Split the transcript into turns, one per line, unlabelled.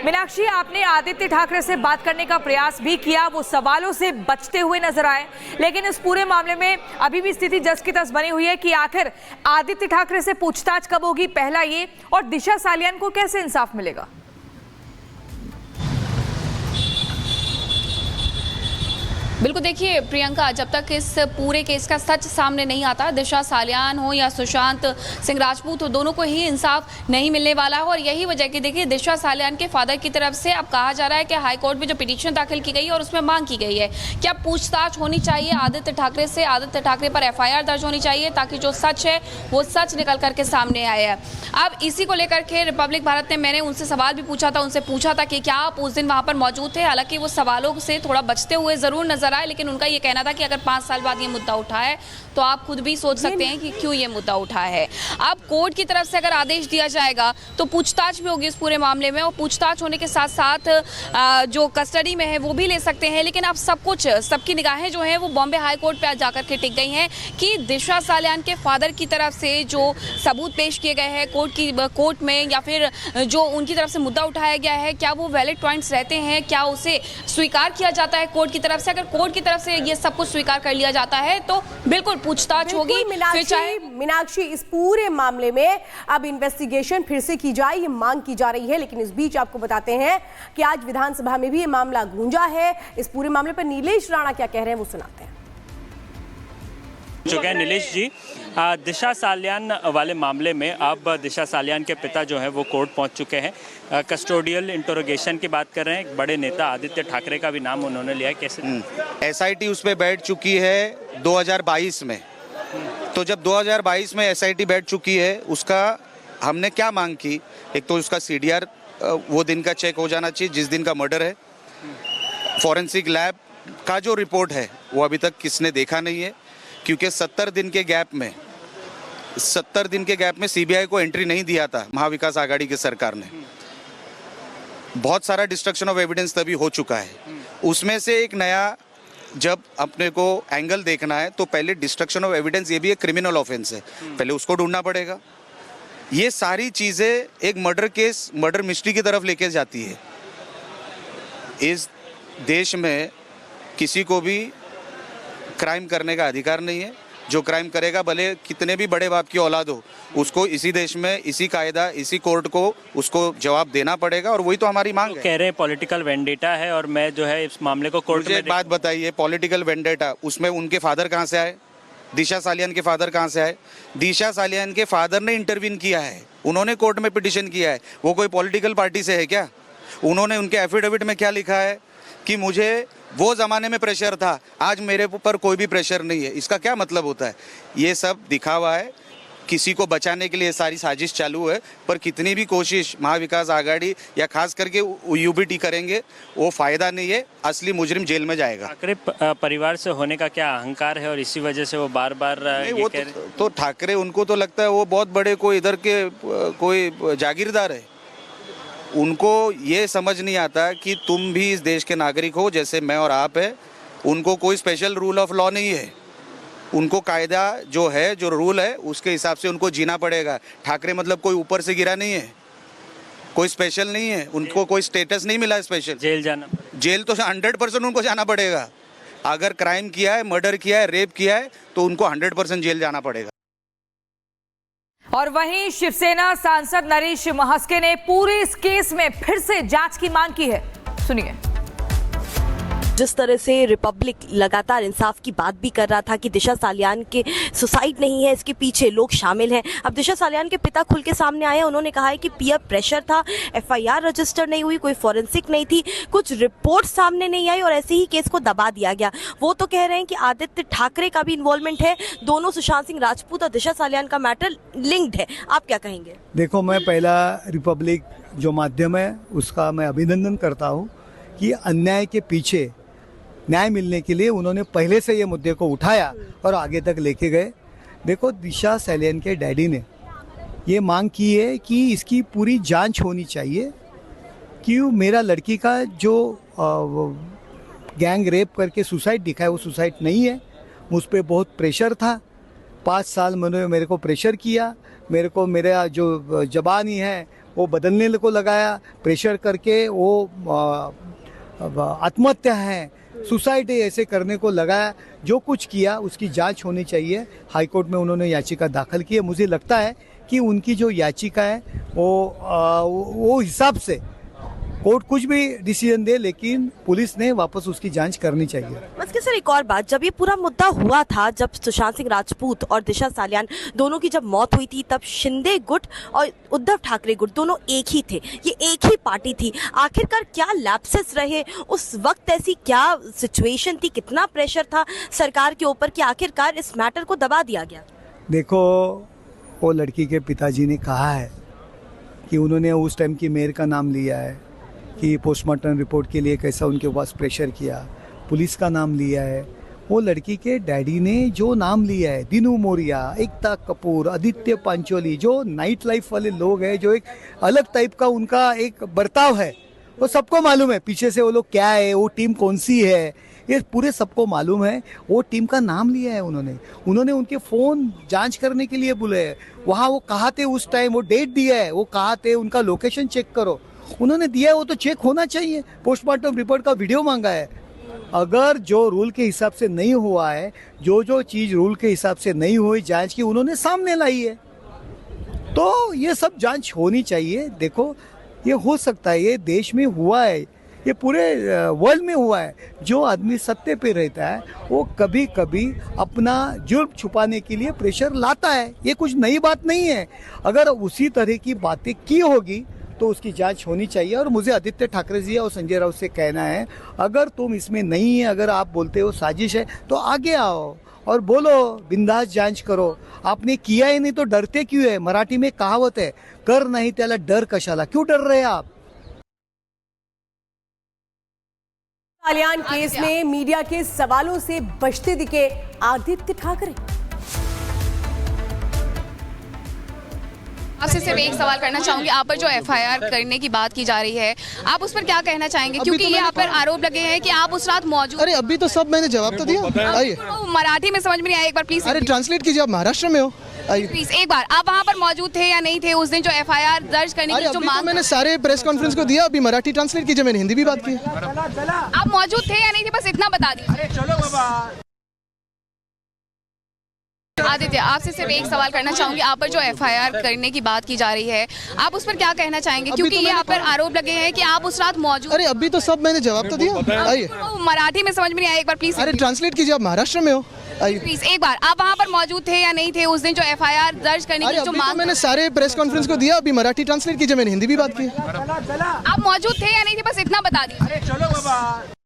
मीनाक्षी, आपने आदित्य ठाकरे से बात करने का प्रयास भी किया, वो सवालों से बचते हुए नजर आए, लेकिन इस पूरे मामले में अभी भी स्थिति जस की तस बनी हुई है कि आखिर आदित्य ठाकरे से पूछताछ कब होगी, पहला ये, और दिशा सालियान को कैसे इंसाफ मिलेगा?
बिल्कुल, देखिए प्रियंका, जब तक इस पूरे केस का सच सामने नहीं आता, दिशा सालियान हो या सुशांत सिंह राजपूत हो, दोनों को ही इंसाफ नहीं मिलने वाला है। और यही वजह कि देखिए दिशा सालियान के फादर की तरफ से अब कहा जा रहा है कि हाई कोर्ट में जो पिटीशन दाखिल की गई है और उसमें मांग की गई है कि अब पूछताछ होनी चाहिए आदित्य ठाकरे से, आदित्य ठाकरे पर FIR दर्ज होनी चाहिए ताकि जो सच है वो सच निकल करके सामने आए है। अब इसी को लेकर के रिपब्लिक भारत ने, मैंने उनसे सवाल भी पूछा था कि क्या आप उस दिन वहां पर मौजूद थे। हालांकि वो सवालों से थोड़ा बचते हुए जरूर नजर आए, लेकिन उनका ये कहना था कि अगर 5 साल बाद ये मुद्दा उठा है तो आप खुद भी सोच सकते हैं कि क्यों ये मुद्दा उठा है। अब कोर्ट की तरफ से अगर आदेश दिया जाएगा तो पूछताछ भी होगी इस पूरे मामले में, और पूछताछ होने के साथ साथ जो कस्टडी में है वो भी ले सकते हैं। लेकिन अब सब कुछ, सबकी निगाहें जो है वो बॉम्बे हाई कोर्ट पे जाकर के टिक गई हैं कि दिशा सालियान के फादर की तरफ से जो सबूत पेश किए गए हैं कोर्ट में, या फिर जो उनकी तरफ से मुद्दा उठाया गया है, क्या वो वैलिड पॉइंट्स रहते हैं, क्या उसे स्वीकार किया जाता है कोर्ट की तरफ से। अगर कोर्ट की तरफ से ये सब कुछ स्वीकार कर लिया जाता है तो बिल्कुल पूछताछ होगी।
मीनाक्षी, इस पूरे मामले में अब इन्वेस्टिगेशन फिर से की जाए, ये मांग की जा रही है। लेकिन इस बीच आपको बताते हैं कि आज विधानसभा में भी ये मामला गूंजा है। इस पूरे मामले पर नीलेश राणा क्या कह रहे हैं वो सुनाते हैं।
चुके हैं नीलेश जी। दिशा सालियान वाले मामले में अब दिशा सालियान के पिता जो हैं वो कोर्ट पहुंच चुके हैं। कस्टोडियल इंटरोगेशन की बात कर रहे हैं। एक बड़े नेता आदित्य ठाकरे का भी नाम उन्होंने लिया है। कैसे
SIT उस पर बैठ चुकी है 2022 में। तो जब 2022 में SIT बैठ चुकी है, उसका हमने क्या मांग की? एक तो उसका CDR वो दिन का चेक हो जाना चाहिए जिस दिन का मर्डर है। फॉरेंसिक लैब का जो रिपोर्ट है वो अभी तक किसने देखा नहीं है, क्योंकि 70 दिन के गैप में CBI को एंट्री नहीं दिया था महाविकास आघाड़ी की सरकार ने। बहुत सारा डिस्ट्रक्शन ऑफ एविडेंस तभी हो चुका है। उसमें से एक नया जब अपने को एंगल देखना है तो पहले डिस्ट्रक्शन ऑफ एविडेंस, ये भी एक क्रिमिनल ऑफेंस है, पहले उसको ढूंढना पड़ेगा। ये सारी चीज़ें एक मर्डर केस, मर्डर मिस्ट्री की तरफ लेके जाती है। इस देश में किसी को भी क्राइम करने का अधिकार नहीं है। जो क्राइम करेगा, भले कितने भी बड़े बाप की औलाद हो, उसको इसी देश में, इसी कायदा, इसी कोर्ट को उसको जवाब देना पड़ेगा। और वही तो हमारी मांग है।
कह रहे हैं पॉलिटिकल वेंडेटा है और मैं जो है इस मामले को कोर्ट में।
एक बात बताइए, पॉलिटिकल वेंडेटा, उसमें उनके फादर कहाँ से आए? दिशा सालियान के फादर कहाँ से आए? दिशा सालियान के फादर ने इंटरवीन किया है, उन्होंने कोर्ट में पिटिशन किया है। वो कोई पॉलिटिकल पार्टी से है क्या? उन्होंने उनके एफिडेविट में क्या लिखा है कि मुझे वो ज़माने में प्रेशर था, आज मेरे ऊपर कोई भी प्रेशर नहीं है। इसका क्या मतलब होता है? ये सब दिखावा है, किसी को बचाने के लिए सारी साजिश चालू है। पर कितनी भी कोशिश महाविकास आघाड़ी या खास करके UBT करेंगे, वो फ़ायदा नहीं है। असली मुजरिम जेल में जाएगा।
ठाकरे परिवार से होने का क्या अहंकार है और इसी वजह से वो बार बार
तो ठाकरे, उनको तो लगता है वो बहुत बड़े कोई इधर के कोई जागीरदार है। उनको ये समझ नहीं आता कि तुम भी इस देश के नागरिक हो जैसे मैं और आप है। उनको कोई स्पेशल रूल ऑफ लॉ नहीं है। उनको कायदा जो है, जो रूल है, उसके हिसाब से उनको जीना पड़ेगा। ठाकरे मतलब कोई ऊपर से गिरा नहीं है, कोई स्पेशल नहीं है, उनको कोई स्टेटस नहीं मिला स्पेशल। जेल तो 100% उनको जाना पड़ेगा। अगर क्राइम किया है, मर्डर किया है, रेप किया है, तो उनको 100% जेल जाना पड़ेगा।
और वहीं शिवसेना सांसद नरेश महस्के ने पूरे इस केस में फिर से जांच की मांग की है। सुनिए।
जिस तरह से रिपब्लिक लगातार इंसाफ की बात भी कर रहा था कि दिशा सालियान के सुसाइड नहीं है, इसके पीछे लोग शामिल हैं। अब दिशा सालियान के पिता खुल के सामने आए हैं। उन्होंने कहा है कि पीयर प्रेशर था, FIR रजिस्टर नहीं हुई, कोई फॉरेंसिक नहीं थी, कुछ रिपोर्ट सामने नहीं आई और ऐसे ही केस को दबा दिया गया। वो तो कह रहे हैं कि आदित्य ठाकरे का भी इन्वॉल्वमेंट है। दोनों, सुशांत सिंह राजपूत और दिशा सालियान का मैटर लिंक्ड है। आप क्या कहेंगे?
देखो, मैं पहला रिपब्लिक जो माध्यम है उसका मैं अभिनंदन करता हूँ कि अन्याय के पीछे न्याय मिलने के लिए उन्होंने पहले से ये मुद्दे को उठाया और आगे तक लेके गए। देखो, दिशा सालियान के डैडी ने ये मांग की है कि इसकी पूरी जांच होनी चाहिए कि मेरा लड़की का जो गैंग रेप करके सुसाइड दिखा है वो सुसाइड नहीं है। मुझ पर बहुत प्रेशर था, 5 साल मेरे को प्रेशर किया। मेरे को मेरा जो जबानी है वो बदलने को लगाया, प्रेशर करके वो आत्महत्या है, सुसाइड है, ऐसे करने को लगाया। जो कुछ किया उसकी जांच होनी चाहिए। हाईकोर्ट में उन्होंने याचिका दाखिल की है। मुझे लगता है कि उनकी जो याचिका है वो हिसाब से कोर्ट कुछ भी डिसीजन दे, लेकिन पुलिस ने वापस उसकी जांच करनी चाहिए।
बस के सर एक और बात, जब ये पूरा मुद्दा हुआ था, जब सुशांत सिंह राजपूत और दिशा सालियान दोनों की जब मौत हुई थी, तब शिंदे गुट और उद्धव ठाकरे गुट दोनों एक ही थे, ये एक ही पार्टी थी। आखिरकार क्या लैप्सेस रहे उस वक्त, ऐसी क्या सिचुएशन थी, कितना प्रेशर था सरकार के ऊपर कि आखिरकार इस मैटर को दबा दिया गया?
देखो, वो लड़की के पिताजी ने कहा है कि उन्होंने उस टाइम की मेयर का नाम लिया है कि पोस्टमार्टम रिपोर्ट के लिए कैसा उनके पास प्रेशर किया, पुलिस का नाम लिया है। वो लड़की के डैडी ने जो नाम लिया है, दिनू मोरिया, एकता कपूर, आदित्य पांचोली, जो नाइट लाइफ वाले लोग हैं, जो एक अलग टाइप का उनका एक बर्ताव है, वो सबको मालूम है पीछे से वो लोग क्या है, वो टीम कौन सी है, ये पूरे सबको मालूम है। वो टीम का नाम लिया है उन्होंने उनके फ़ोन जांच करने के लिए बोले हैं। वहाँ वो कहाँ थे उस टाइम, वो डेट दिया है, वो कहाँ थे, उनका लोकेशन चेक करो, उन्होंने दिया है, वो तो चेक होना चाहिए। पोस्टमार्टम रिपोर्ट का वीडियो मांगा है। अगर जो रूल के हिसाब से नहीं हुआ है, जो चीज़ रूल के हिसाब से नहीं हुई जांच की, उन्होंने सामने लाई है, तो ये सब जांच होनी चाहिए। देखो, ये हो सकता है, ये देश में हुआ है, ये पूरे वर्ल्ड में हुआ है। जो आदमी सत्ते पे रहता है वो कभी कभी अपना जुर्म छुपाने के लिए प्रेशर लाता है, ये कुछ नई बात नहीं है। अगर उसी तरह की बातें की होगी तो उसकी जांच होनी चाहिए। और मुझे आदित्य ठाकरे जी और संजय राउत से कहना है, अगर तुम इसमें नहीं है, अगर आप बोलते हो साजिश है, तो आगे आओ और बोलो, बिंदास जांच करो। आपने किया ही नहीं तो डरते क्यों है? मराठी में कहावत है, कर नहीं त्याला डर कशाला, क्यों डर रहे आप?
सालियान केस में मीडिया के सवालों से बचते दिखे आदित्य ठाकरे।
आपसे सिर्फ एक सवाल करना चाहूंगी, आप पर जो एफआईआर करने की बात की जा रही है, आप उस पर क्या कहना चाहेंगे? क्योंकि ये आप पर आरोप लगे हैं कि आप उस रात मौजूद।
अरे अभी तो सब मैंने जवाब तो दिया। आइए,
मराठी में समझ में नहीं आया, एक बार प्लीज।
अरे ट्रांसलेट कीजिए, आप महाराष्ट्र में हो, आइए
प्लीज एक बार। आप वहाँ पर मौजूद थे या नहीं थे उस दिन जो एफआईआर दर्ज करने की जो मांग?
मैंने सारे प्रेस कॉन्फ्रेंस को दिया, अभी मराठी ट्रांसलेट कीजिए, मैंने हिंदी भी बात की।
आप मौजूद थे या नहीं थे, बस इतना बता दीजिए। आदित्य, आपसे सिर्फ एक सवाल करना चाहूंगी, आप पर जो एफआईआर करने की बात की जा रही है, आप उस पर क्या कहना चाहेंगे? क्योंकि ये आप पर आरोप लगे हैं कि आप उस रात मौजूद।
अरे अभी तो सब मैंने जवाब तो दिया। आइए,
मराठी में समझ में नहीं आया, एक बार प्लीज।
अरे ट्रांसलेट कीजिए, आप महाराष्ट्र में हो, आइए
प्लीज एक बार। आप वहाँ पर मौजूद थे या नहीं थे उस दिन जो एफआईआर दर्ज करने की जो मांग?
मैंने सारे प्रेस कॉन्फ्रेंस को दिया, अभी मराठी ट्रांसलेट कीजिए, मैंने हिंदी भी बात की।
आप मौजूद थे या नहीं थे, बस इतना बता दीजिए।